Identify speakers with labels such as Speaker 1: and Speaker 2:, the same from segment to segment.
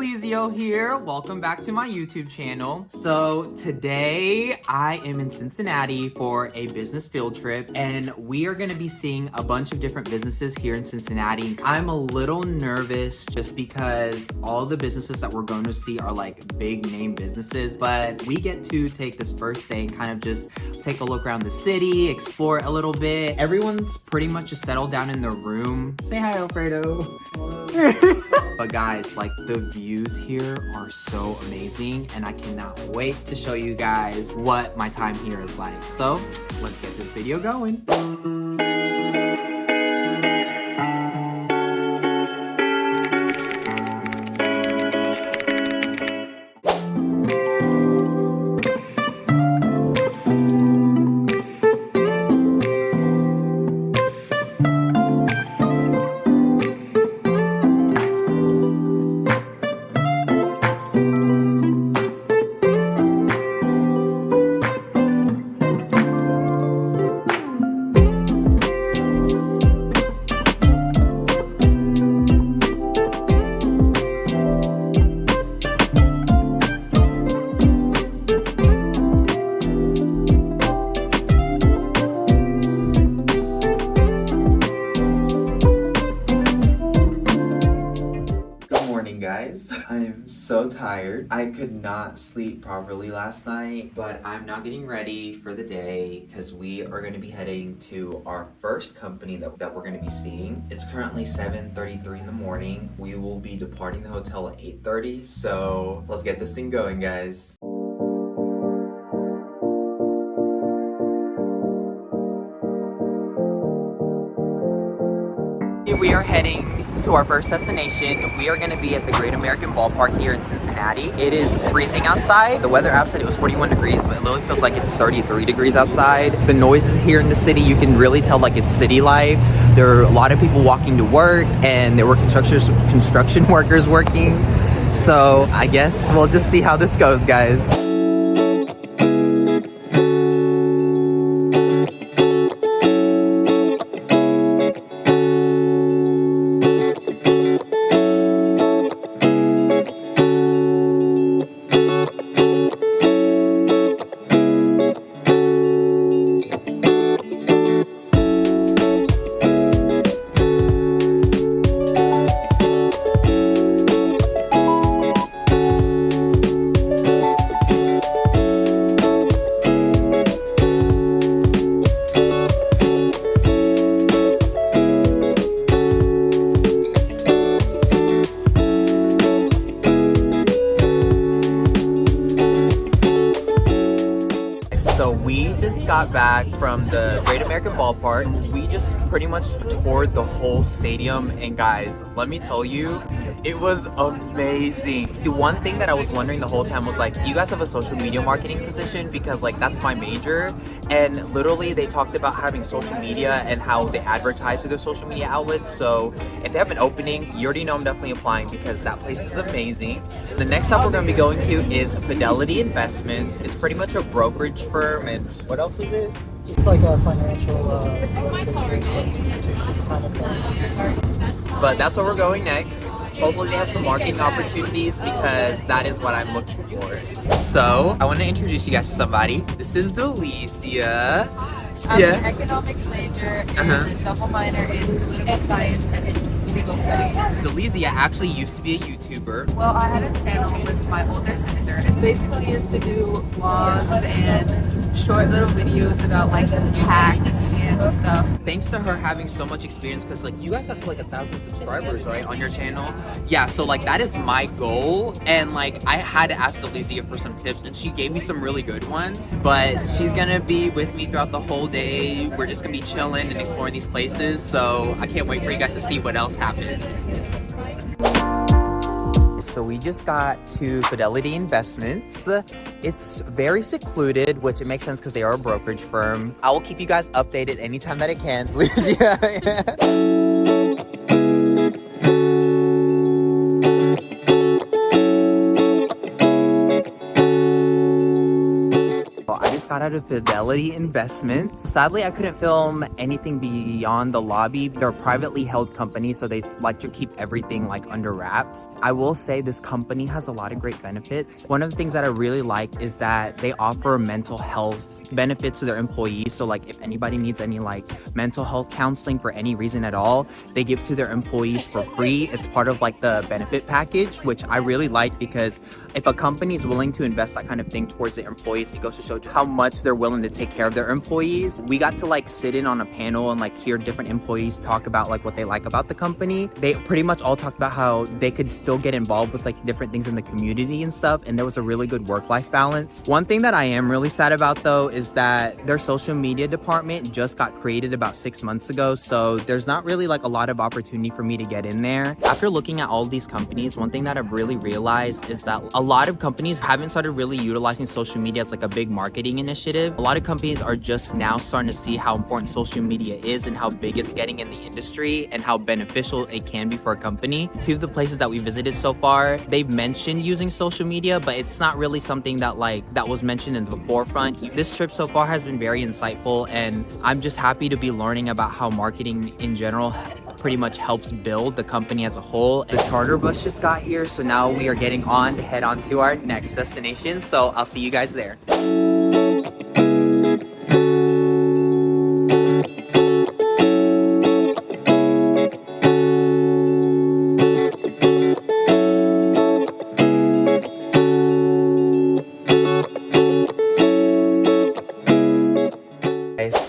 Speaker 1: Delizio here. Welcome back to my YouTube channel. So today I am in Cincinnati for a business field trip and we are going to be seeing a bunch of different businesses here in Cincinnati. I'm a little nervous just because all the businesses that we're going to see are like big name businesses, but we get to take this first day and kind of just take a look around the city, explore a little bit. Everyone's pretty much just settled down in their room. Say hi, Alfredo. But guys, like the views here are so amazing and I cannot wait to show you guys what my time here is like. So let's get this video going. Guys, I'm so tired. I could not sleep properly last night, but I'm now getting ready for the day because we are going to be heading to our first company that we're going to be seeing. It's currently 7:33 in the morning. We will be departing the hotel at 8:30, so let's get this thing going, guys. We are heading to our first destination. We are going to be at the Great American Ballpark here in Cincinnati. It is freezing outside. The weather app said it was 41 degrees, but it literally feels like it's 33 degrees outside. The noises here in the city, you can really tell like it's city life. There are a lot of people walking to work and there were construction workers working. So I guess we'll just see how this goes, guys. So we just got back from the Great American Ballpark. We just pretty much toured the whole stadium, and guys, let me tell you, it was amazing. The one thing that I was wondering the whole time was like, do you guys have a social media marketing position? Because like that's my major, and literally they talked about having social media and how they advertise through their social media outlets. So if they have an opening, you already know I'm definitely applying because that place is amazing. The next stop we're going to be going to is Fidelity Investments. It's pretty much a brokerage firm, and what else is it?
Speaker 2: Just like a financial institution kind of thing.
Speaker 1: But that's where we're going next. Hopefully they have some marketing opportunities because that is what I'm looking for. So I want to introduce you guys to somebody. This is Delicia.
Speaker 3: I'm an economics major and a double minor in political science and in legal studies.
Speaker 1: Delicia actually used to be a YouTuber.
Speaker 3: Well, I had a channel with my older sister. It basically used to do vlogs and short little videos about like hacks and stuff.
Speaker 1: Thanks to her having so much experience, because like you guys got to like 1,000 subscribers, right, on your channel? Yeah, so like that is my goal, and like I had to ask Delicia for some tips and she gave me some really good ones. But she's gonna be with me throughout the whole day. We're just gonna be chilling and exploring these places, so I can't wait for you guys to see what else happens. So we just got to Fidelity Investments. It's very secluded, which it makes sense because they are a brokerage firm. I will keep you guys updated anytime that I can, please. Yeah. just got out of Fidelity Investments. Sadly, I couldn't film anything beyond the lobby. They're a privately held company, so they like to keep everything like under wraps. I will say this company has a lot of great benefits. One of the things that I really like is that they offer mental health benefits to their employees. So like if anybody needs any like mental health counseling for any reason at all, they give to their employees for free. It's part of like the benefit package, which I really like, because if a company is willing to invest that kind of thing towards their employees, it goes to show how much they're willing to take care of their employees. We got to like sit in on a panel and like hear different employees talk about like what they like about the company. They pretty much all talked about how they could still get involved with like different things in the community and stuff, and there was a really good work-life balance. One thing that I am really sad about though is that their social media department just got created about 6 months ago, so there's not really like a lot of opportunity for me to get in there. After looking at all of these companies, one thing that I've really realized is that a lot of companies haven't started really utilizing social media as like a big marketing initiative. A lot of companies are just now starting to see how important social media is and how big it's getting in the industry and how beneficial it can be for a company. Two of the places that we visited so far, they've mentioned using social media, but it's not really something that was mentioned in the forefront. This trip so far has been very insightful, and I'm just happy to be learning about how marketing in general pretty much helps build the company as a whole. The charter bus just got here, so now we are getting on to head on to our next destination. So I'll see you guys there.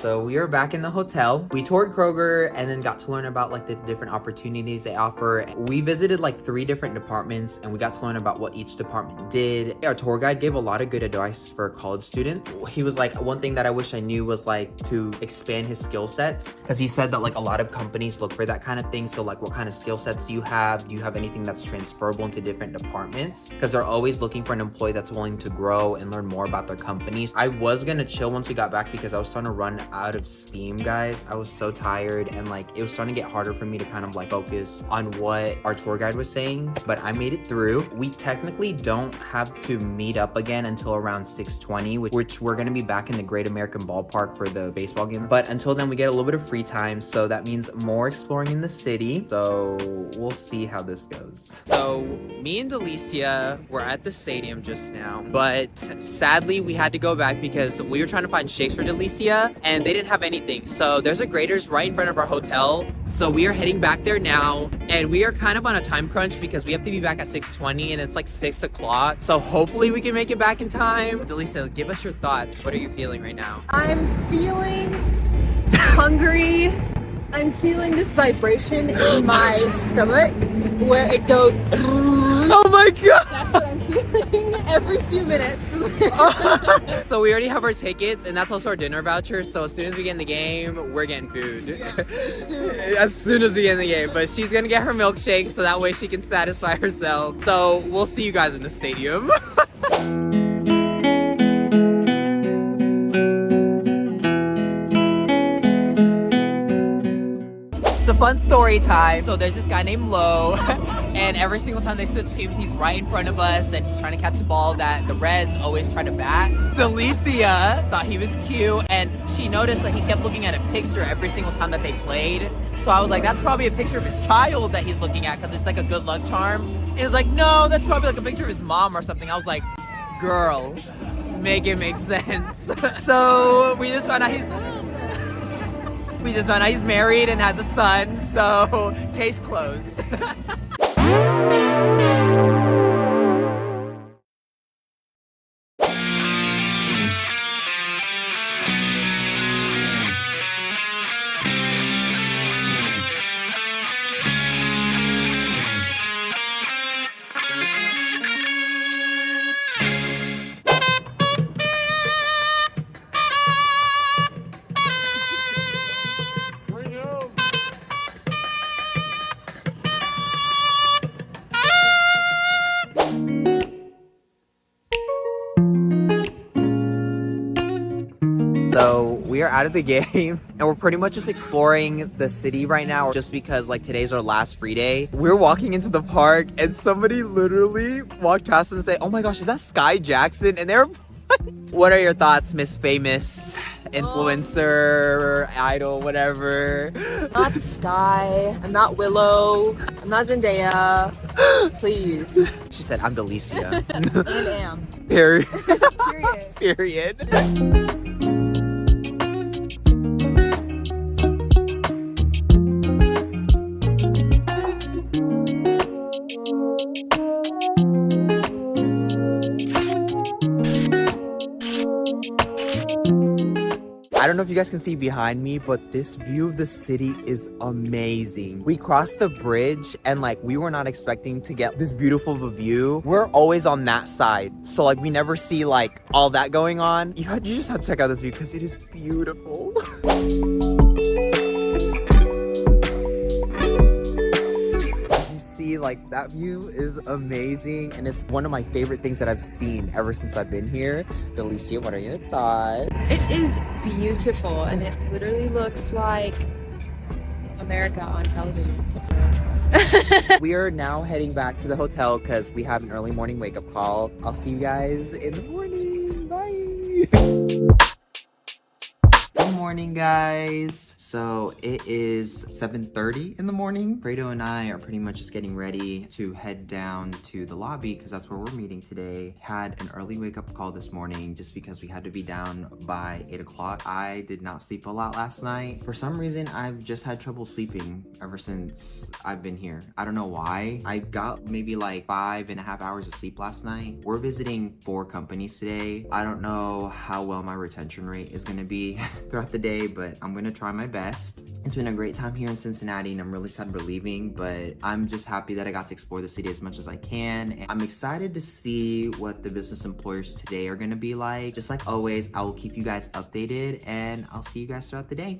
Speaker 1: So we are back in the hotel. We toured Kroger and then got to learn about like the different opportunities they offer. We visited like 3 different departments and we got to learn about what each department did. Our tour guide gave a lot of good advice for college students. He was like, one thing that I wish I knew was like to expand his skill sets, because he said that like a lot of companies look for that kind of thing. So like, what kind of skill sets do you have? Do you have anything that's transferable into different departments? Because they're always looking for an employee that's willing to grow and learn more about their companies. I was gonna chill once we got back because I was starting to run out of steam, guys. I was so tired and like it was starting to get harder for me to kind of like focus on what our tour guide was saying, but I made it through. We technically don't have to meet up again until around 6:20, which we're gonna be back in the Great American Ballpark for the baseball game. But until then, we get a little bit of free time, so that means more exploring in the city. So we'll see how this goes. So me and Delicia were at the stadium just now, but sadly we had to go back because we were trying to find shakes for Delicia and they didn't have anything. So there's a Grader's right in front of our hotel. So we are heading back there now, and we are kind of on a time crunch because we have to be back at 6:20 and it's like 6 o'clock. So hopefully we can make it back in time. Delicia, give us your thoughts. What are you feeling right now?
Speaker 3: I'm feeling hungry. I'm feeling this vibration in my stomach where it goes.
Speaker 1: Oh my god!
Speaker 3: That's what I'm feeling every few minutes.
Speaker 1: So we already have our tickets, and that's also our dinner voucher. So as soon as we get in the game, we're getting food. As soon as we get in the game. But she's gonna get her milkshake so that way she can satisfy herself. So we'll see you guys in the stadium. It's a fun story time. So there's this guy named Lo, and every single time they switch teams, he's right in front of us and he's trying to catch the ball that the Reds always try to bat. Delicia thought he was cute, and she noticed that he kept looking at a picture every single time that they played. So I was like, that's probably a picture of his child that he's looking at because it's like a good luck charm. And he was like, no, that's probably like a picture of his mom or something. I was like, girl, make it make sense. So we just found out he's married and has a son, so case closed. So we are out of the game and we're pretty much just exploring the city right now just because like today's our last free day. We're walking into the park and somebody literally walked past us and say, oh my gosh, is that Sky Jackson? And they're What are your thoughts, Miss Famous influencer, idol, whatever?
Speaker 3: I'm not Sky. I'm not Willow. I'm not Zendaya. Please.
Speaker 1: She said, I'm Delicia.
Speaker 3: And am.
Speaker 1: Period.
Speaker 3: Period.
Speaker 1: Period. I don't know if you guys can see behind me, but this view of the city is amazing. We crossed the bridge and like we were not expecting to get this beautiful of a view. We're always on that side. So like we never see like all that going on. You just have to check out this view because it is beautiful. Like that view is amazing and it's one of my favorite things that I've seen ever since I've been here. Delicia, what are your thoughts?
Speaker 3: It is beautiful and it literally looks like America on television.
Speaker 1: We are now heading back to the hotel because we have an early morning wake-up call. I'll see you guys in the morning. Bye. Good morning, guys. So it is 7:30 in the morning. Fredo and I are pretty much just getting ready to head down to the lobby because that's where we're meeting today. Had an early wake-up call this morning just because we had to be down by 8 o'clock. I did not sleep a lot last night. For some reason, I've just had trouble sleeping ever since I've been here. I don't know why. I got maybe like 5.5 hours of sleep last night. We're visiting 4 companies today. I don't know how well my retention rate is gonna be throughout the day, but I'm gonna try my best. It's been a great time here in Cincinnati and I'm really sad we're leaving, but I'm just happy that I got to explore the city as much as I can. And I'm excited to see what the business employers today are gonna be like. Just like always, I will keep you guys updated and I'll see you guys throughout the day.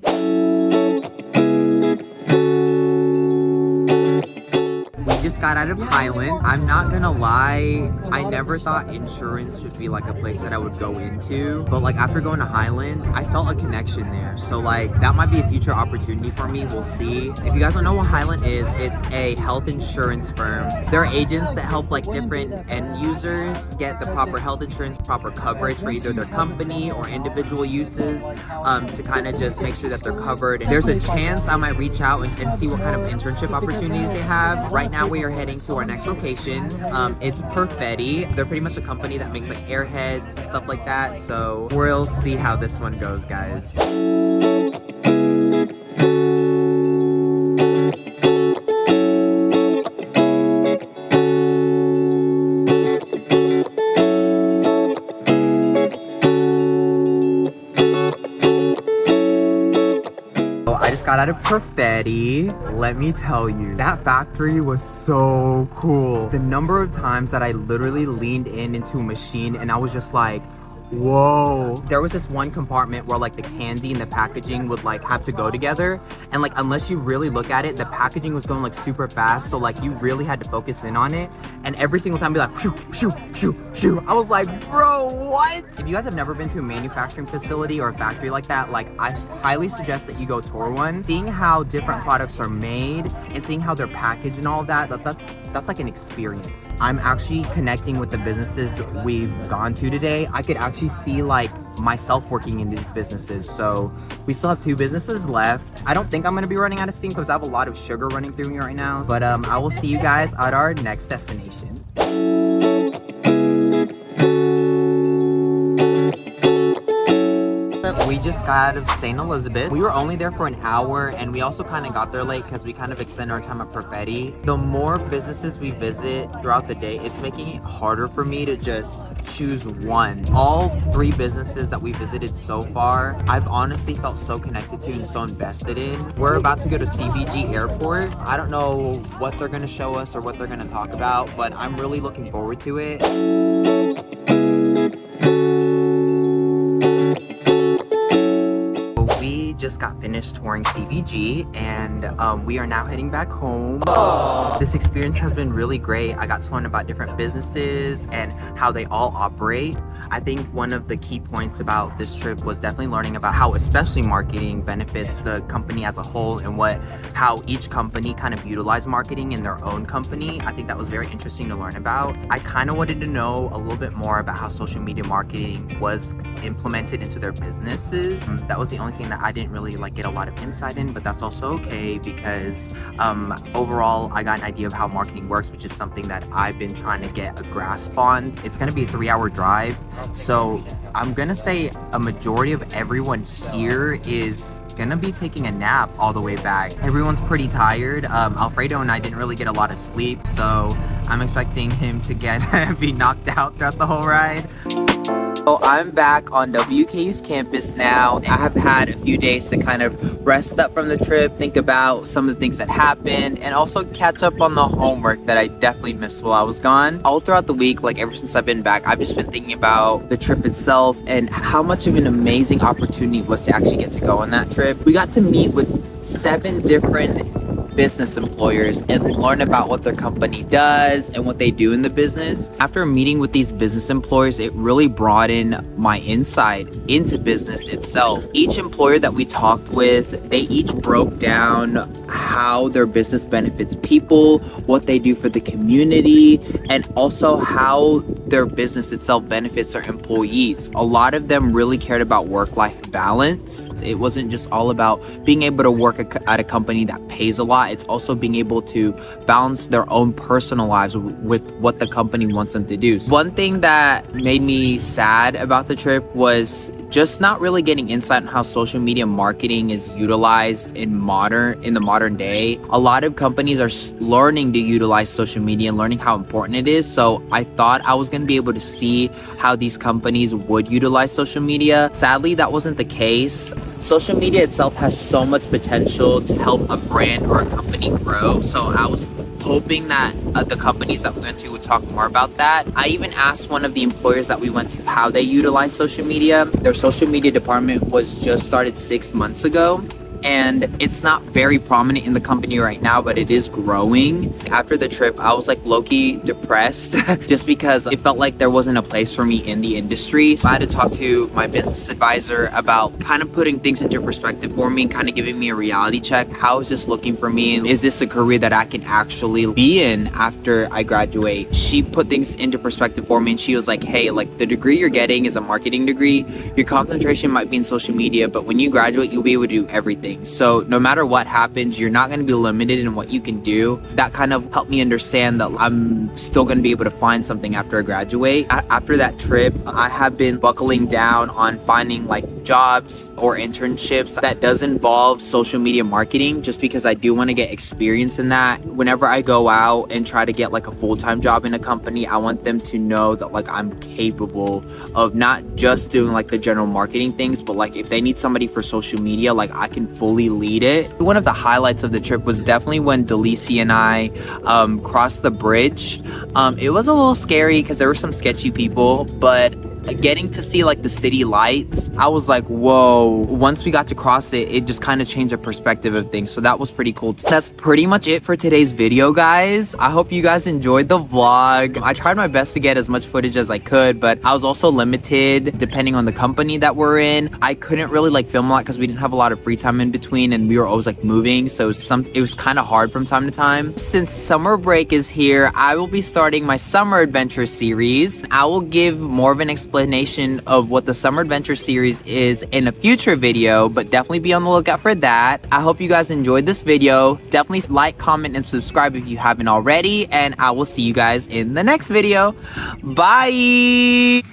Speaker 1: We just got out of Highland. I'm not gonna lie, I never thought insurance would be like a place that I would go into, but like after going to Highland, I felt a connection there. So like that might be a future opportunity for me, we'll see. If you guys don't know what Highland is, it's a health insurance firm. There are agents that help like different end users get the proper health insurance, proper coverage for either their company or individual uses to kind of just make sure that they're covered. There's a chance I might reach out and see what kind of internship opportunities they have. Right now we are heading to our next location. It's Perfetti. They're pretty much a company that makes like airheads and stuff like that. So we'll see how this one goes, guys. Got out of Perfetti. Let me tell you, that factory was so cool. The number of times that I literally leaned into a machine and I was just like, whoa. There was this one compartment where like the candy and the packaging would like have to go together, and like unless you really look at it, the packaging was going like super fast, so like you really had to focus in on it, and every single time be like shoo shoo shoo shoo. I was like, bro, what? If you guys have never been to a manufacturing facility or a factory like that, like I highly suggest that you go tour one. Seeing how different products are made and seeing how they're packaged and all that, that's like an experience. I'm actually connecting with the businesses we've gone to today. I could actually see like myself working in these businesses. So we still have 2 businesses left. I don't think I'm gonna be running out of steam because I have a lot of sugar running through me right now. But I will see you guys at our next destination. We just got out of St. Elizabeth. We were only there for an hour and we also kind of got there late because we kind of extended our time at Perfetti. The more businesses we visit throughout the day, it's making it harder for me to just choose one. All 3 businesses that we visited so far, I've honestly felt so connected to and so invested in. We're about to go to CBG Airport. I don't know what they're gonna show us or what they're gonna talk about, but I'm really looking forward to it. Just got finished finished touring CVG, and we are now heading back home. This experience has been really great. I got to learn about different businesses and how they all operate. I think one of the key points about this trip was definitely learning about how especially marketing benefits the company as a whole, and how each company kind of utilize marketing in their own company. I think that was very interesting to learn about. I kind of wanted to know a little bit more about how social media marketing was implemented into their businesses. That was the only thing that I didn't really get a lot of insight in, but that's also okay because overall I got an idea of how marketing works, which is something that I've been trying to get a grasp on. It's going to be a 3-hour drive, so I'm gonna say a majority of everyone here is gonna be taking a nap all the way back. Everyone's pretty tired. Alfredo and I didn't really get a lot of sleep, so I'm expecting him to be knocked out throughout the whole ride. So I'm back on WKU's campus now. I have had a few days to kind of rest up from the trip, think about some of the things that happened, and also catch up on the homework that I definitely missed while I was gone. All throughout the week, ever since I've been back, I've just been thinking about the trip itself and how much of an amazing opportunity it was to actually get to go on that trip. We got to meet with 7 different business employers and learn about what their company does and what they do in the business. After meeting with these business employers, it really broadened my insight into business itself. Each employer that we talked with, they each broke down how their business benefits people, what they do for the community, and also how their business itself benefits their employees. A lot of them really cared about work-life balance. It wasn't just all about being able to work at a company that pays a lot. It's also being able to balance their own personal lives with what the company wants them to do. So one thing that made me sad about the trip was just not really getting insight on how social media marketing is utilized in the modern day. A lot of companies are learning to utilize social media and learning how important it is. So I thought I was going to be able to see how these companies would utilize social media. Sadly, that wasn't the case. Social media itself has so much potential to help a brand or a company grow. So I was hoping that the companies that we went to would talk more about that. I even asked one of the employers that we went to how they utilize social media. Their social media department was just started 6 months ago, and it's not very prominent in the company right now, but it is growing. After the trip, I was low-key depressed just because it felt like there wasn't a place for me in the industry. So I had to talk to my business advisor about kind of putting things into perspective for me, kind of giving me a reality check. How is this looking for me? And is this a career that I can actually be in after I graduate? She put things into perspective for me, and she was like, hey, the degree you're getting is a marketing degree. Your concentration might be in social media, but when you graduate, you'll be able to do everything. So no matter what happens, you're not going to be limited in what you can do. That kind of helped me understand that I'm still going to be able to find something after I graduate. After that trip, I have been buckling down on finding jobs or internships that does involve social media marketing, just because I do want to get experience in that. Whenever I go out and try to get a full-time job in a company, I want them to know that I'm capable of not just doing the general marketing things, but if they need somebody for social media, I can fully lead it. One of the highlights of the trip was definitely when Delisi and I crossed the bridge. It was a little scary because there were some sketchy people, but getting to see the city lights, I was like, whoa. Once we got to cross it, it just kind of changed the perspective of things. So that was pretty cool. That's pretty much it for today's video, guys. I hope you guys enjoyed the vlog. I tried my best to get as much footage as I could, but I was also limited depending on the company that we're in. I couldn't really film a lot because we didn't have a lot of free time in between, and we were always moving, so it was kind of hard from time to time. Since summer break is here, I will be starting my summer adventure series. I will give more of an explanation of what the summer adventure series is in a future video, but definitely be on the lookout for that. I hope you guys enjoyed this video. Definitely like, comment, and subscribe if you haven't already, and I will see you guys in the next video. Bye.